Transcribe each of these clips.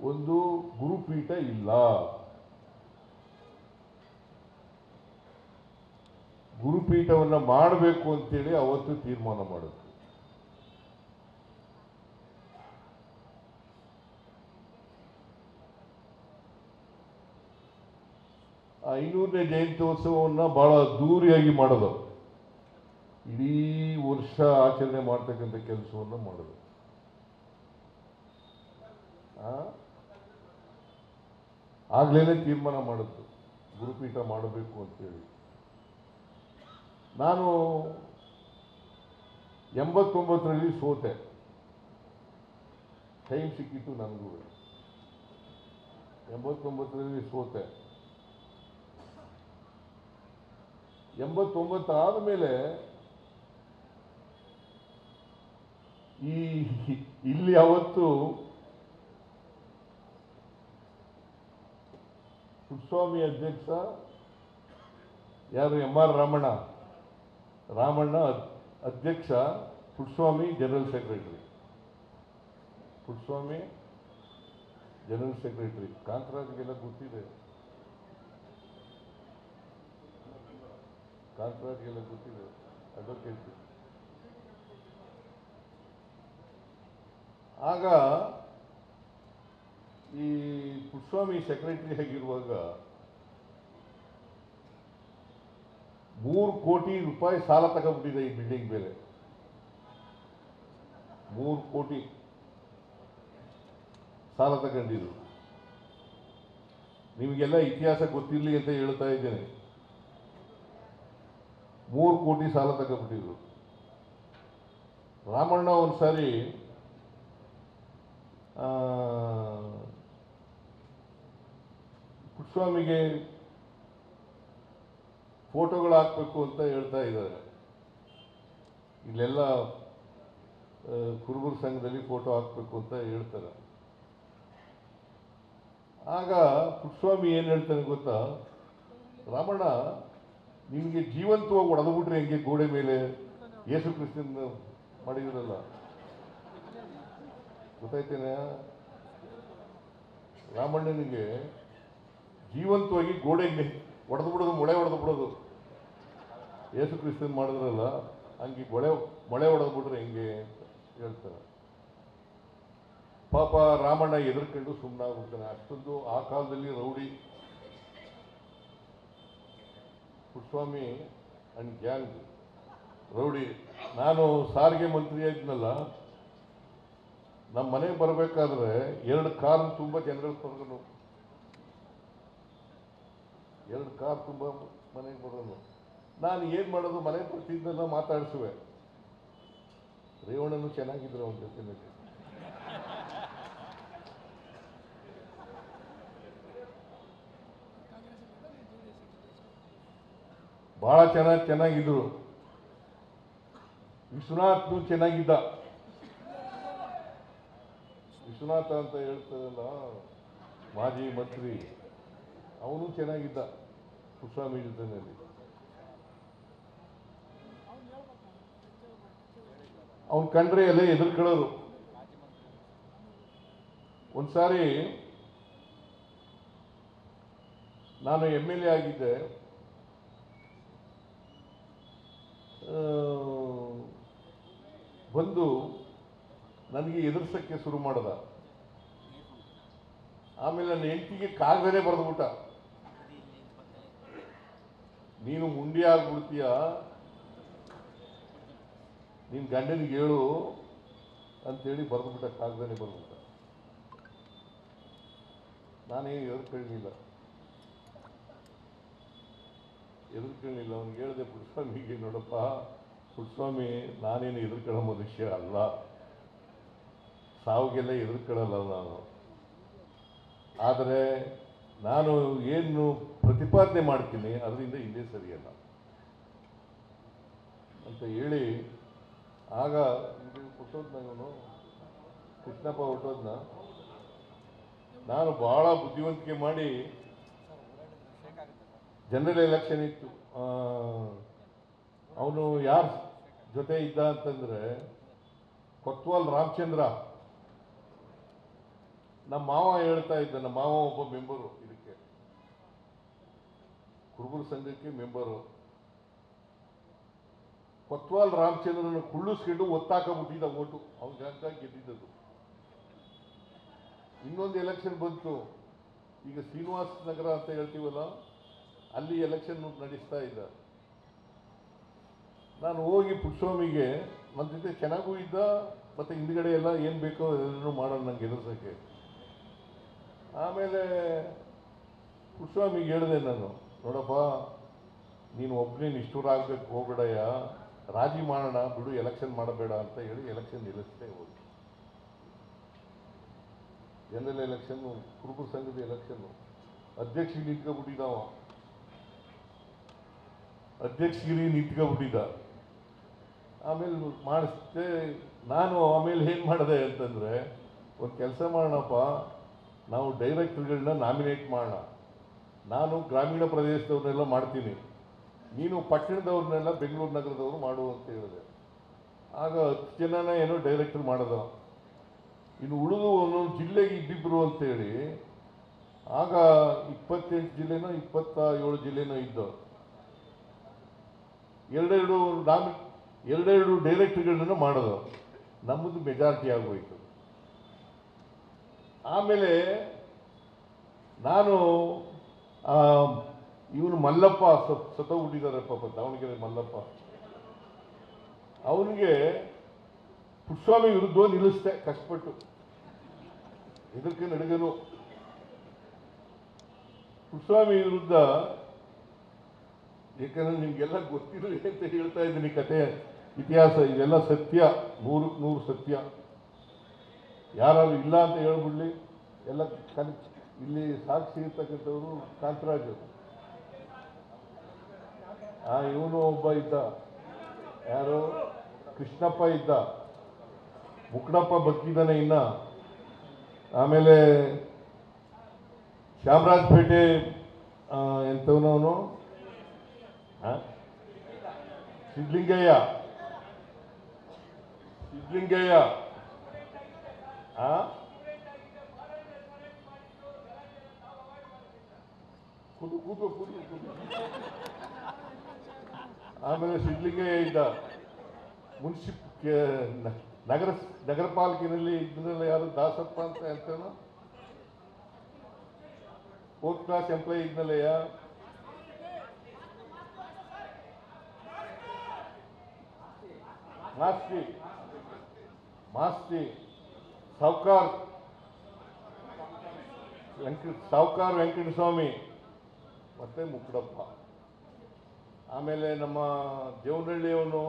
ಒಂದು ಗುರುಪೀಠ ಇಲ್ಲ. ಗುರುಪೀಠವನ್ನು ಮಾಡಬೇಕು ಅಂತೇಳಿ ಅವತ್ತು ತೀರ್ಮಾನ ಮಾಡಿದ್ರು. ಆ 500ನೇ ಜಯಂತ್ಯೋತ್ಸವವನ್ನು ಬಹಳ ಅದ್ದೂರಿಯಾಗಿ ಮಾಡೋದು, ಇಡೀ ವರ್ಷ ಆಚರಣೆ ಮಾಡ್ತಕ್ಕಂಥ ಕೆಲಸವನ್ನು ಮಾಡೋದು. ಆಗ್ಲೇನೆ ತೀರ್ಮಾನ ಮಾಡಿದ್ದು ಗುರುಪೀಠ ಮಾಡಬೇಕು ಅಂತೇಳಿ. ನಾನು 89ರಲ್ಲಿ ಸೋತೆ, ಟೈಮ್ ಸಿಕ್ಕಿತ್ತು ನನಗೂ. 89ರಲ್ಲಿ ಸೋತೆ. 89 ಆದಮೇಲೆ ಇಲ್ಲಿ ಅವತ್ತು ಪುಟ್ಟಸ್ವಾಮಿ ಅಧ್ಯಕ್ಷ, ಯಾರು MR ರಾಮಣ್ಣ ಅಧ್ಯಕ್ಷ, Puttaswamy general secretary. Puttaswamy general secretary. ಕಾಂತರಾಜ್ಗೆಲ್ಲ ಗೊತ್ತಿದೆ, ಕಾಂತರಾಜ್ಗೆಲ್ಲ ಗೊತ್ತಿದೆ, ಅಡ್ವೊಕೇಟ್. ಆಗ ಈ ಪುಟ್ಟಸ್ವಾಮಿ ಸೆಕ್ರೆಟರಿ ಆಗಿರುವಾಗ 3 ಕೋಟಿ ರೂಪಾಯಿ ಸಾಲ ತಗೊಂಡ್ಬಿಟ್ಟಿದೆ ಈ ಬಿಲ್ಡಿಂಗ್ ಮೇಲೆ. 3 ಕೋಟಿ ಸಾಲ ತಗೊಂಡಿದ್ರು. ನಿಮಗೆಲ್ಲ ಇತಿಹಾಸ ಗೊತ್ತಿರಲಿ ಅಂತ ಹೇಳ್ತಾ ಇದ್ದೇನೆ. 3 ಕೋಟಿ ಸಾಲ ತಗೊಂಡ್ಬಿಟ್ಟಿದ್ರು. ರಾಮಣ್ಣ ಒಂದ್ಸಾರಿ ಪುಟ್ಟಸ್ವಾಮಿಗೆ ಫೋಟೋಗಳು ಹಾಕಬೇಕು ಅಂತ ಹೇಳ್ತಾ ಇದ್ದಾರೆ. ಇಲ್ಲೆಲ್ಲ ಕುರುಬರ ಸಂಘದಲ್ಲಿ ಫೋಟೋ ಹಾಕಬೇಕು ಅಂತ ಹೇಳ್ತಾರೆ. ಆಗ ಪುಟ್ಟಸ್ವಾಮಿ ಏನು ಹೇಳ್ತಾನೆ ಗೊತ್ತಾ, ರಾಮಣ್ಣ ನಿಮಗೆ ಜೀವಂತವಾಗಿ ಹೊಡೆದ್ಬಿಟ್ರೆ ಹೆಂಗೆ ಗೋಡೆ ಮೇಲೆ ಯೇಸು ಕ್ರಿಸ್ತನ ಮಾಡಿದ್ರಲ್ಲ, ಗೊತ್ತಾಯ್ತೇನೆ? ರಾಮಣ್ಣನಿಗೆ ಜೀವಂತವಾಗಿ ಗೋಡೆಗೆ ಹೊಡೆದು ಬಿಡೋದು, ಮೊಳೆ ಹೊಡೆದು ಬಿಡೋದು, ಯೇಸು ಕ್ರಿಸ್ತನ್ ಮಾಡಿದ್ರಲ್ಲ ಹಂಗೆ ಮೊಳೆ ಹೊಡೆದು ಬಿಟ್ರೆ ಹೆಂಗೆ ಅಂತ ಹೇಳ್ತಾರೆ. ಪಾಪ ರಾಮಣ್ಣ ಎದುರ್ಕೊಂಡು ಸುಮ್ಮನಾಗ್ಬಿಡ್ತಾನೆ. ಅಷ್ಟೊಂದು ಆ ಕಾಲದಲ್ಲಿ rowdy Puttaswamy and gang rowdy. ನಾನು ಸಾರಿಗೆ ಮಂತ್ರಿ ಆಗಿದ್ನಲ್ಲ, ನಮ್ಮ ಮನೆಗೆ ಬರಬೇಕಾದ್ರೆ 2 ಕಾರ್ ತುಂಬ ಜನಗಳು ಕರ್ಕೊಂಡು, 2 ಕಾರ್ ತುಂಬ ಮನೆಗೆ ಬರೋದು. ನಾನು ಏನು ಮಾಡೋದು, ಮನೆಗೆ ಬರ್ತಿದ್ದೆಲ್ಲ ಮಾತಾಡಿಸುವೆ. ರೇವಣ್ಣನು ಚೆನ್ನಾಗಿದ್ರು ಅವನ ಜೊತೆಯಲ್ಲಿ. ಬಹಳ ಚೆನ್ನಾಗಿದ್ರು. ವಿಶ್ವನಾಥ್ನು ಚೆನ್ನಾಗಿದ್ದ. ವಿಶ್ವನಾಥ ಅಂತ ಹೇಳ್ತಾರಲ್ಲ, ಮಾಜಿ ಮಂತ್ರಿ, ಅವನು ಚೆನ್ನಾಗಿದ್ದ ಪುಟ್ಟಸ್ವಾಮಿ ಜೊತೆಯಲ್ಲಿ. ಅವನ್ ಕಂಡ್ರೆ ಎಲ್ಲ ಎದುರ್ಕೊಳ್ಳೋರು. ಒಂದ್ಸಾರಿ ನಾನು MLA ಆಗಿದ್ದೆ. ಬಂದು ನನಗೆ ಎದುರಿಸಕ್ಕೆ ಶುರು ಮಾಡ್ದ. ಆಮೇಲೆ ನನ್ನ ಹೆಂಡತಿಗೆ ಕಾಗದನೇ ಬರೆದ್ಬಿಟ್ಟ, ನೀನು ಮುಂಡಿ ಆಗ್ಬಿಡ್ತೀಯ, ನಿನ್ನ ಗಂಡನಿಗೆ ಹೇಳು ಅಂತೇಳಿ ಬರೆದ್ಬಿಟ್ಟ, ಕಾಗದನೇ ಬರೆದ್ಬಿಟ್ಟ. ನಾನೇನು ಎದುರ್ಕೊಳ್ಳಿಲ್ಲ. ಅವನಿಗೆ ಹೇಳಿದೆ, ಪುಟ್ಟಸ್ವಾಮಿಗೆ, ನೋಡಪ್ಪ ಪುಟ್ಟಸ್ವಾಮಿ, ನಾನೇನು ಎದುರ್ಕೊಳ್ಳೋ ಮನುಷ್ಯ ಅಲ್ಲ, ಸಾವಿಗೆಲ್ಲ ಎದುರ್ಕೊಳ್ಳಲ್ಲ ನಾನು. ಆದರೆ ನಾನು ಏನು ಪ್ರತಿಪಾದನೆ ಮಾಡ್ತೀನಿ ಅದರಿಂದ ಹಿಂದೆ ಸರಿಯಲ್ಲ ಅಂತ ಹೇಳಿ, ಆಗ ಹುಟ್ಟೋದ್ನ ಇವನು ಕೃಷ್ಣಪ್ಪ ಹುಟ್ಟೋದ್ನ ನಾನು ಬಹಳ ಬುದ್ಧಿವಂತಿಕೆ ಮಾಡಿ, ಜನರಲ್ ಎಲೆಕ್ಷನ್ ಇತ್ತು. ಅವನು ಯಾರ ಜೊತೆ ಇದ್ದ ಅಂತಂದ್ರೆ, ಕೊತ್ವಾಲ್ ರಾಮಚಂದ್ರ ನಮ್ಮ ಮಾವ ಹೇಳ್ತಾ ಇದ್ದ, ನಮ್ಮ ಮಾವ ಒಬ್ಬ ಮೆಂಬರು, ಇದಕ್ಕೆ ಕುರುಬರ ಸಂಘಕ್ಕೆ ಮೆಂಬರು. ಕೊತ್ವಾಲ್ ರಾಮಚಂದ್ರನ ಕುಳ್ಳಿಸ್ಕೊಂಡು ಒತ್ತಾಕಬಿಟ್ಟಿದ್ದ ಓಟು, ಅವ್ನಿಗಾಗಿ ಗೆದ್ದಿದ್ದದು. ಇನ್ನೊಂದು ಎಲೆಕ್ಷನ್ ಬಂತು, ಈಗ ಶ್ರೀನಿವಾಸ ನಗರ ಅಂತ ಹೇಳ್ತೀವಲ್ಲ, ಅಲ್ಲಿ ಎಲೆಕ್ಷನ್ ನಡೆಸ್ತಾ ಇದ್ದ. ನಾನು ಹೋಗಿ ಪುಟ್ಟಸ್ವಾಮಿಗೆ ನನ್ನ ಜೊತೆ ಚೆನ್ನಾಗೂ ಇದ್ದ, ಮತ್ತು ಹಿಂದ್ಗಡೆ ಎಲ್ಲ ಏನು ಬೇಕೋ ಎಲ್ಲರೂ ಮಾಡೋದು ನಂಗೆ ಎದುರಿಸೋಕ್ಕೆ. ಆಮೇಲೆ ಪುಟ್ಟಸ್ವಾಮಿಗೆ ಹೇಳಿದೆ ನಾನು, ನೋಡಪ್ಪ ನೀನು ಒಬ್ಬನೇ ನಿಷ್ಠುರಾಗಬೇಕು ಹೋಗ್ಬೇಡಯ್ಯ, ರಾಜಿ ಮಾಡೋಣ ಬಿಡು, ಎಲೆಕ್ಷನ್ ಮಾಡಬೇಡ ಅಂತ ಹೇಳಿ ಎಲೆಕ್ಷನ್ ನಿಲ್ಲಿಸ್ತೇ ಹೋಗಿ. ಎಲ್ಲೆಲ್ಲ ಎಲೆಕ್ಷನ್ನು, ಕುರುಬರ ಸಂಘದ ಎಲೆಕ್ಷನ್ನು, ಅಧ್ಯಕ್ಷರಿಗೆ ನಿಂತ್ಕೊಬಿಟ್ಟಿದ್ದಾವ, ಅಧ್ಯಕ್ಷಗಿರಿ ನಿಂತ್ಕೊಬಿಟ್ಟಿದ್ದ. ಆಮೇಲೆ ಮಾಡಿಸ್ದೆ ನಾನು. ಆಮೇಲೆ ಏನು ಮಾಡಿದೆ ಅಂತಂದರೆ, ಒಂದು ಕೆಲಸ ಮಾಡೋಣಪ್ಪ, ನಾವು ಡೈರೆಕ್ಟರ್ಗಳನ್ನ ನಾಮಿನೇಟ್ ಮಾಡೋಣ, ನಾನು ಗ್ರಾಮೀಣ ಪ್ರದೇಶದವ್ರನ್ನೆಲ್ಲ ಮಾಡ್ತೀನಿ, ನೀನು ಪಟ್ಟಣದವ್ರನ್ನೆಲ್ಲ ಬೆಂಗಳೂರು ನಗರದವರು ಮಾಡು ಅಂತ ಹೇಳಿದೆ. ಆಗ 10 ಜನನ ಏನೋ ಡೈರೆಕ್ಟರ್ ಮಾಡೋದ, ಇನ್ನು ಉಳಿದು ಒಂದೊಂದು ಜಿಲ್ಲೆಗೆ ಇದ್ದಿಬ್ಬರು ಅಂತೇಳಿ ಆಗ 28 ಜಿಲ್ಲೆನೋ 27 ಜಿಲ್ಲೆನೋ ಇದ್ದು, ಎರಡೆರಡು ಡೈರೆಕ್ಟರ್ಗಳನ್ನ ಮಾಡೋದು. ನಮ್ಮದು ಮೆಜಾರಿಟಿ ಆಗೋಯ್ತು. ಆಮೇಲೆ ನಾನು ಇವನು ಮಲ್ಲಪ್ಪ ಸತ್ತೋಗ್ಬಿಟ್ಟಿದ್ದಾರೆ ಪಾಪ, ದಾವಣಗೆರೆ ಮಲ್ಲಪ್ಪ, ಅವನಿಗೆ ಪುಟ್ಟಸ್ವಾಮಿ ವಿರುದ್ಧ ನಿಲ್ಲಿಸ್ದೆ ಕಷ್ಟಪಟ್ಟು, ಇದಕ್ಕೆ ನಡುಗನು ಪುಟ್ಟಸ್ವಾಮಿ ವಿರುದ್ಧ. ಯಾಕಂದ್ರೆ ನಿಮ್ಗೆಲ್ಲ ಗೊತ್ತಿರಲಿ ಅಂತ ಹೇಳ್ತಾ ಇದ್ದೀನಿ, ಕತೆ ಇತಿಹಾಸ ಇದೆಲ್ಲ ಸತ್ಯ, 100ಕ್ಕೆ 100 ಸತ್ಯ. ಯಾರು ಇಲ್ಲ ಅಂತ ಹೇಳ್ಬಿಡ್ಲಿ, ಎಲ್ಲ ಇಲ್ಲಿ ಸಾಕ್ಷಿ ಇರ್ತಕ್ಕಂಥವ್ರು ಕಾಂತರಾಜು. ಇವನು ಒಬ್ಬ ಇದ್ದ, ಯಾರು ಕೃಷ್ಣಪ್ಪ ಇದ್ದ, ಮುಕ್ಕಡಪ್ಪ ಬದುಕಿದ್ದಾನೆ ಇನ್ನ. ಆಮೇಲೆ ಚಾಮರಾಜಪೇಟೆ ಎಂಥವನವನು ಸಿದ್ಲಿಂಗಯ್ಯ ಕೂತು. ಆಮೇಲೆ ಸಿದ್ಲಿಂಗಯ್ಯ ಇದ್ದ, ನಗರ ಪಾಲಿಕೆಯಲ್ಲಿ ಇದನ್ನೆಲ್ಲ ಯಾರು ದಾಸಪ್ಪ ಅಂತ ಹೇಳ್ತಾನೋ, 4th ಕ್ಲಾಸ್ ಎಂಪ್ಲಾಯಿ ಇದ್ನಲ್ಲಯ್ಯ. ಮಾಸ್ತಿ ಸಾವ್ಕಾರ್ ವೆಂಕಟಸ್ವಾಮಿ ಮತ್ತೆ ಮುಕ್ಕಡಪ್ಪ. ಆಮೇಲೆ ನಮ್ಮ ದೇವನಹಳ್ಳಿಯವನು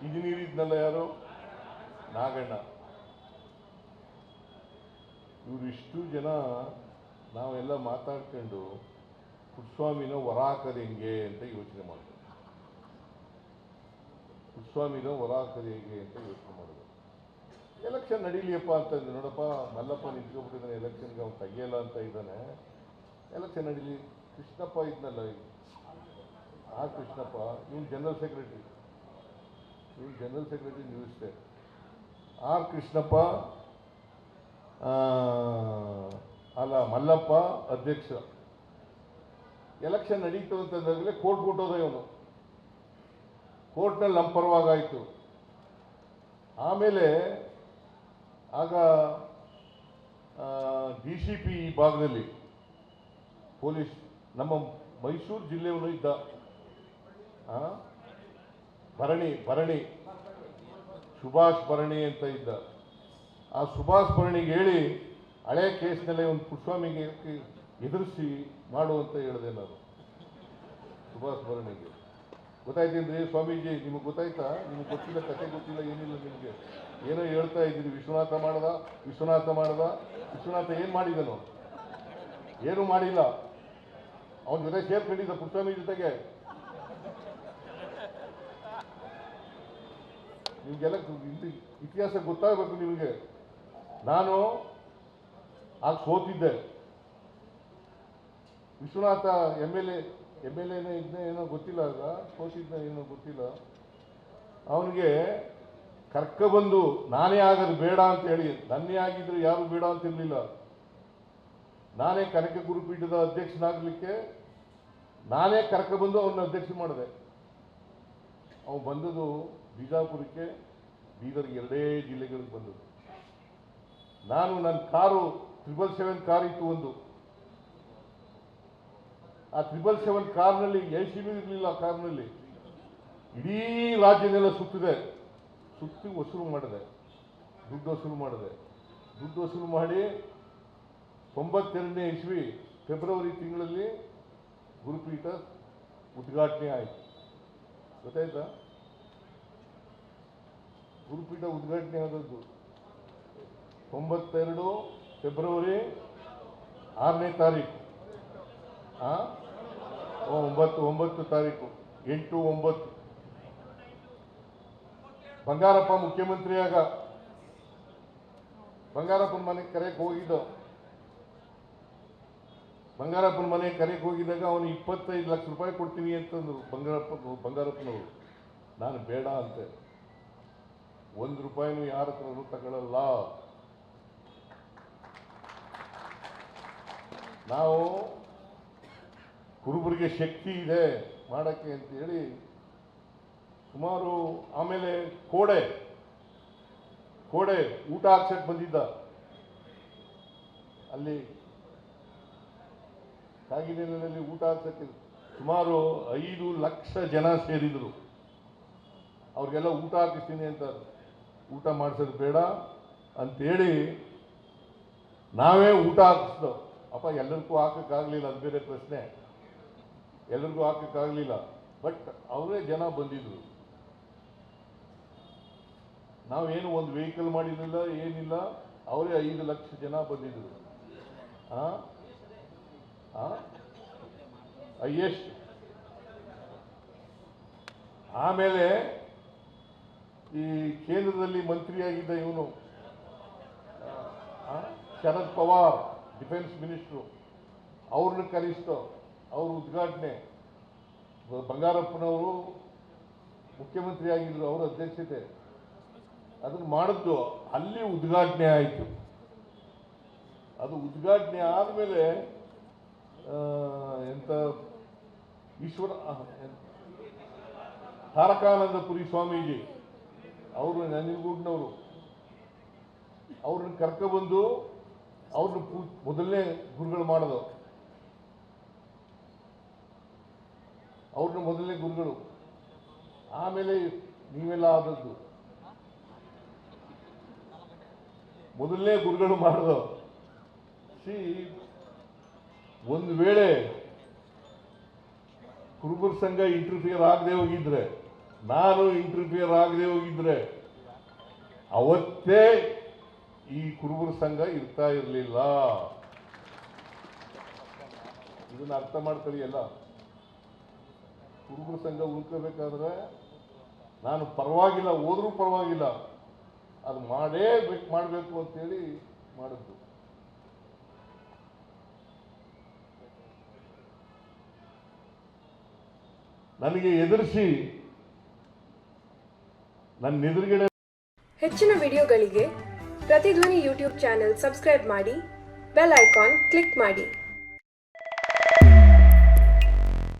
ಇಂಜಿನಿಯರ್ ಇದ್ನಲ್ಲ, ಯಾರು ನಾಗಣ್ಣ. ಇವರಿಷ್ಟು ಜನ ನಾವೆಲ್ಲ ಮಾತಾಡ್ಕೊಂಡು ಪುಟ್ಟಸ್ವಾಮಿನ ಹೊರ ಹಾಕೋದು ಹೆಂಗೆ ಅಂತ ಯೋಚನೆ ಮಾಡಿದ್ವಿ. ಪುಟ್ಟಸ್ವಾಮಿನ ಹೊರ ಹಾಕೋದು ಹೇಗೆ ಅಂತ ಯೋಚನೆ ಮಾಡಿದ್ರು. ಎಲೆಕ್ಷನ್ ನಡೀಲಿಯಪ್ಪ ಅಂತಂದ್ರೆ, ನೋಡಪ್ಪ ಮಲ್ಲಪ್ಪ ನಿಂತ್ಕೊಬಿಟ್ಟಿದ್ದಾನೆ ಎಲೆಕ್ಷನ್ಗೆ, ಅವ್ನು ತೆಗಿಯಲ್ಲ ಅಂತ ಇದ್ದಾನೆ, ಎಲೆಕ್ಷನ್ ನಡೀಲಿ. ಕೃಷ್ಣಪ್ಪ ಇದ್ನಲ್ಲ, ಕೃಷ್ಣಪ್ಪ ಇವನು ಜನರಲ್ ಸೆಕ್ರೆಟರಿ, ನಿಲ್ಲಿಸ್ತೆ. ಕೃಷ್ಣಪ್ಪ ಅಲ್ಲ ಮಲ್ಲಪ್ಪ ಅಧ್ಯಕ್ಷ. ಎಲೆಕ್ಷನ್ ನಡೀತು ಅಂತಂದಾಗಲೇ ಕೋರ್ಟ್ ಕೊಟ್ಟೋದ ಇವನು, ಕೋರ್ಟ್ನಲ್ಲಿ ನಮ್ಮ ಪರವಾಗಾಯಿತು. ಆಮೇಲೆ ಆಗ DCP ಈ ಭಾಗದಲ್ಲಿ ಪೊಲೀಸ್, ನಮ್ಮ ಮೈಸೂರು ಜಿಲ್ಲೆಯವನು ಇದ್ದ, ಭರಣಿ ಸುಭಾಷ್ ಭರಣಿ ಅಂತ ಇದ್ದ. ಆ ಸುಭಾಷ್ ಭರಣಿಗೆ ಹೇಳಿ ಹಳೆ ಕೇಸ್ನಲ್ಲೇ ಒಂದು ಪುಟ್ಟಸ್ವಾಮಿಗೆ ಎದುರಿಸಿ ಮಾಡುವಂತ ಹೇಳಿದೆ ನಾನು ಸುಭಾಷ್ ಭರಣಿಗೆ. ಗೊತ್ತಾಯ್ತೇನ್ರಿ ಸ್ವಾಮೀಜಿ, ನಿಮಗೆ ಗೊತ್ತಾಯ್ತಾ? ನಿಮಗೆ ಗೊತ್ತಿಲ್ಲ, ಕತೆ ಗೊತ್ತಿಲ್ಲ, ಏನಿಲ್ಲ ನಿಮಗೆ, ಏನೋ ಹೇಳ್ತಾ ಇದ್ದೀರಿ. ವಿಶ್ವನಾಥ ಏನು ಮಾಡಿದನು? ಏನೂ ಮಾಡಿಲ್ಲ. ಅವನ ಜೊತೆ ಸೇರ್ಕೊಂಡಿದ್ದ ಪುಟ್ಟಸ್ವಾಮಿ ಜೊತೆಗೆ. ನಿಮಗೆಲ್ಲ ಇತಿಹಾಸ ಗೊತ್ತಾಗಬೇಕು ನಿಮಗೆ. ನಾನು ಆಗ ಸೋತಿದ್ದೆ. ವಿಶ್ವನಾಥ ಎಮ್ ಎಲ್ ಎನೇ ಇದನ್ನೇ ಏನೋ ಗೊತ್ತಿಲ್ಲ, ಆಗ ಸೋತಿದ್ದ ಏನೋ ಗೊತ್ತಿಲ್ಲ. ಅವನಿಗೆ ಕರ್ಕೊಬಂದು ನಾನೇ ಆಗೋದು ಬೇಡ ಅಂತ ಹೇಳಿ, ನನ್ನೇ ಆಗಿದ್ರು ಯಾರು ಬೇಡ ಅಂತಿರಲಿಲ್ಲ, ನಾನೇ ಕನಕ ಗುರುಪೀಠದ ಅಧ್ಯಕ್ಷನಾಗಲಿಕ್ಕೆ ನಾನೇ ಕರ್ಕೊಬಂದು ಅವನ್ನ ಅಧ್ಯಕ್ಷ ಮಾಡಿದೆ. ಅವ್ನು ಬಂದದ್ದು ಬಿಜಾಪುರಕ್ಕೆ, ಬೀದರ್ಗೆ, ಎರಡೇ ಜಿಲ್ಲೆಗಳಿಗೆ ಬಂದದ್ದು. ನಾನು ನನ್ನ ಕಾರು 777 ಕಾರ್ ಇತ್ತು ಒಂದು. ಆ 777 ಕಾರ್ನಲ್ಲಿ AC-ನೂ ಇರಲಿಲ್ಲ. ಆ ಕಾರ್ನಲ್ಲಿ ಇಡೀ ರಾಜ್ಯನೆಲ್ಲ ಸುತ್ತಿದೆ. ಸುತ್ತಿ ವಸೂಲು ಮಾಡಿದೆ, ದುಡ್ಡು ವಸೂಲು ಮಾಡಿ 92ನೇ ಇಸ್ವಿ ಫೆಬ್ರವರಿ ತಿಂಗಳಲ್ಲಿ ಗುರುಪೀಠ ಉದ್ಘಾಟನೆ ಆಯಿತು. ಗೊತ್ತಾಯ್ತಾ? ಗುರುಪೀಠ ಉದ್ಘಾಟನೆ ಆದದ್ದು 92 ಫೆಬ್ರವರಿ 6ನೇ ತಾರೀಕು. 9 ತಾರೀಕು 8/9 ಬಂಗಾರಪ್ಪ ಮುಖ್ಯಮಂತ್ರಿಯಾಗ ಬಂಗಾರಪ್ಪನ ಮನೆಗೆ ಕರೆಯಕ್ಕೆ ಹೋಗಿದ್ದ. ಬಂಗಾರಪ್ಪನ ಮನೆಗೆ ಕರೆಯಕ್ಕೆ ಹೋಗಿದ್ದಾಗ ಅವನು 25 ಲಕ್ಷ ರೂಪಾಯಿ ಕೊಡ್ತೀನಿ ಅಂತಂದ್ರು ಬಂಗಾರಪ್ಪನವರು. ನಾನು ಬೇಡ ಅಂತೆ. 1 ರೂಪಾಯಿನೂ ಯಾರ ಹತ್ರನೂ ತಗೊಳ್ಳಲ್ಲ. ನಾವು ಕುರುಬರಿಗೆ ಶಕ್ತಿ ಇದೆ ಮಾಡೋಕ್ಕೆ ಅಂತೇಳಿ ಸುಮಾರು. ಆಮೇಲೆ ಕೋಡೆ ಊಟ ಹಾಕ್ಸಕ್ಕೆ ಬಂದಿದ್ದ. ಅಲ್ಲಿ ಕಾಗಿನೆಲೆಯಲ್ಲಿ ಊಟ ಹಾಕ್ಸಕ್ಕೆ ಸುಮಾರು 5 ಲಕ್ಷ ಜನ ಸೇರಿದ್ರು. ಅವ್ರಿಗೆಲ್ಲ ಊಟ ಹಾಕಿಸ್ತೀನಿ ಅಂತ. ಊಟ ಮಾಡಿಸೋದು ಬೇಡ ಅಂತೇಳಿ ನಾವೇ ಊಟ ಹಾಕಿಸ್ದೋ. ಅಪ್ಪ ಎಲ್ಲರಿಗೂ ಹಾಕೋಕ್ಕಾಗಲಿಲ್ಲ, ಅದು ಬೇರೆ ಪ್ರಶ್ನೆ. ಎಲ್ಲರಿಗೂ ಹಾಕೋಕ್ಕಾಗಲಿಲ್ಲ, ಬಟ್ ಅವರೇ ಜನ ಬಂದಿದ್ರು. ನಾವೇನು ಒಂದು ವೆಹಿಕಲ್ ಮಾಡಿರಲಿಲ್ಲ, ಏನಿಲ್ಲ. ಅವರೇ 5 ಲಕ್ಷ ಜನ ಬಂದಿದ್ರು. ಹೈಯೆಸ್ಟ್. ಆಮೇಲೆ ಈ ಕೇಂದ್ರದಲ್ಲಿ ಮಂತ್ರಿಯಾಗಿದ್ದ ಇವನು ಶರದ್ ಪವಾರ್, ಡಿಫೆನ್ಸ್ ಮಿನಿಸ್ಟ್ರು, ಅವ್ರನ್ನ ಕರೆಸ್ತು. ಅವ್ರ ಉದ್ಘಾಟನೆ ಬಂಗಾರಪ್ಪನವರು ಮುಖ್ಯಮಂತ್ರಿ ಆಗಿದ್ರು, ಅವರ ಅಧ್ಯಕ್ಷತೆ ಅದನ್ನು ಮಾಡಿದ್ದು. ಅಲ್ಲಿ ಉದ್ಘಾಟನೆ ಆಯಿತು. ಅದು ಉದ್ಘಾಟನೆ ಆದಮೇಲೆ ಎಂತ ತಾರಕಾನಂದಪುರಿ ಸ್ವಾಮೀಜಿ ಅವರು ನಂಜನಗೂಡಿನವರು, ಅವ್ರನ್ನ ಕರ್ಕೊಬಂದು ಅವ್ರನ್ನ ಮೊದಲನೇ ಗುರುಗಳು ಮಾಡೋದು. ಅವ್ರನ್ನ ಮೊದಲನೇ ಗುರುಗಳು. ಆಮೇಲೆ ನೀವೆಲ್ಲ ಆದದ್ದು. ಮೊದಲನೇ ಗುರುಗಳು ಮಾಡೋದು. ಒಂದು ವೇಳೆ ಕುರುಬರ ಸಂಘ ಇಂಟರ್ಫಿಯರ್ ಆಗದೆ ಹೋಗಿದ್ರೆ, ನಾನು ಇಂಟರ್ಫಿಯರ್ ಆಗದೆ ಹೋಗಿದ್ರೆ ಅವತ್ತೇ ಈ ಕುರುಬರ ಸಂಘ ಇರ್ತಾ ಇರಲಿಲ್ಲ. ಇದನ್ನ ಅರ್ಥ ಮಾಡ್ಕೊಳ್ಳಿ ಎಲ್ಲ. ಕುರುಬರ ಸಂಘ ಉಳ್ಕೋಬೇಕಾದ್ರೆ ನಾನು ಪರವಾಗಿಲ್ಲ, ಹೋದ್ರೂ ಪರವಾಗಿಲ್ಲ, ಅದು ಮಾಡಬೇಕು ಅಂತೇಳಿ ಮಾಡಿದ್ದು. ನನಗೆ ಎದುರಿಸಿ ನನ್ನ ಎದುರುಗಡೆ. ಹೆಚ್ಚಿನ ವಿಡಿಯೋಗಳಿಗೆ ಪ್ರತಿಧ್ವನಿ ಯೂಟ್ಯೂಬ್ ಚಾನೆಲ್ ಸಬ್ಸ್ಕ್ರೈಬ್ ಮಾಡಿ, ಬೆಲ್ ಐಕಾನ್ ಕ್ಲಿಕ್ ಮಾಡಿ.